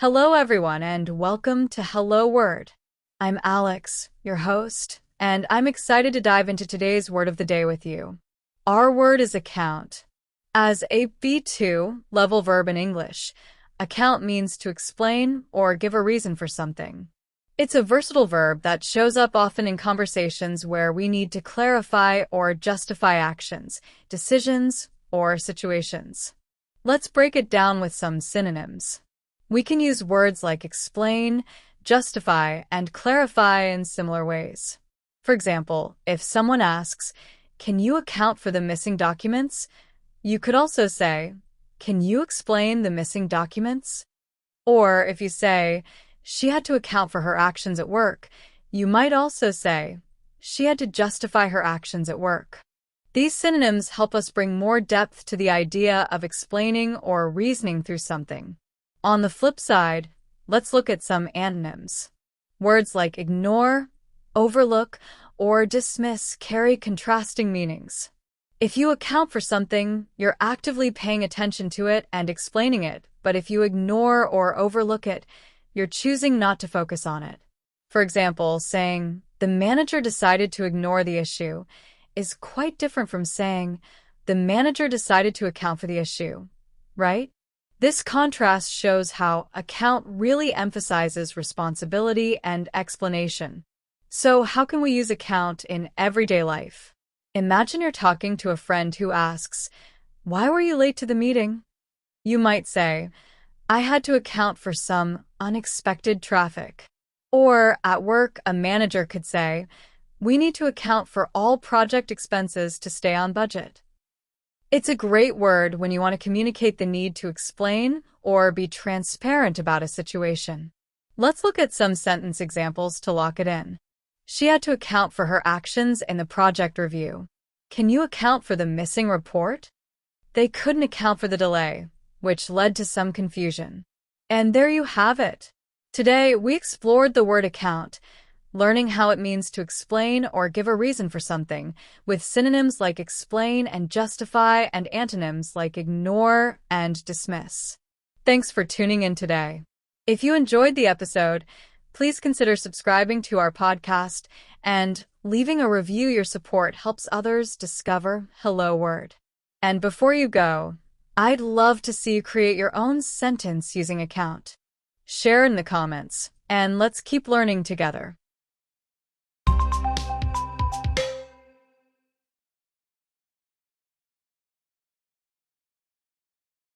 Hello, everyone, and welcome to Hello Word. I'm Alex, your host, and I'm excited to dive into today's word of the day with you. Our word is account. As a B2 level verb in English, account means to explain or give a reason for something. It's a versatile verb that shows up often in conversations where we need to clarify or justify actions, decisions, or situations. Let's break it down with some synonyms. We can use words like explain, justify, and clarify in similar ways. For example, if someone asks, "Can you account for the missing documents?" you could also say, "Can you explain the missing documents?" Or if you say, "She had to account for her actions at work," you might also say, "She had to justify her actions at work." These synonyms help us bring more depth to the idea of explaining or reasoning through something. On the flip side, let's look at some antonyms. Words like ignore, overlook, or dismiss carry contrasting meanings. If you account for something, you're actively paying attention to it and explaining it, but if you ignore or overlook it, you're choosing not to focus on it. For example, saying, "The manager decided to ignore the issue," is quite different from saying, "The manager decided to account for the issue," right? This contrast shows how account really emphasizes responsibility and explanation. So how can we use account in everyday life? Imagine you're talking to a friend who asks, "Why were you late to the meeting?" You might say, "I had to account for some unexpected traffic." Or at work, a manager could say, "We need to account for all project expenses to stay on budget." It's a great word when you want to communicate the need to explain or be transparent about a situation. Let's look at some sentence examples to lock it in. She had to account for her actions in the project review. Can you account for the missing report? They couldn't account for the delay, which led to some confusion. And there you have it. Today, we explored the word account, learning how it means to explain or give a reason for something, with synonyms like explain and justify and antonyms like ignore and dismiss. Thanks for tuning in today. If you enjoyed the episode, please consider subscribing to our podcast and leaving a review. Your support helps others discover Hello Word. And before you go, I'd love to see you create your own sentence using account. Share in the comments, and let's keep learning together.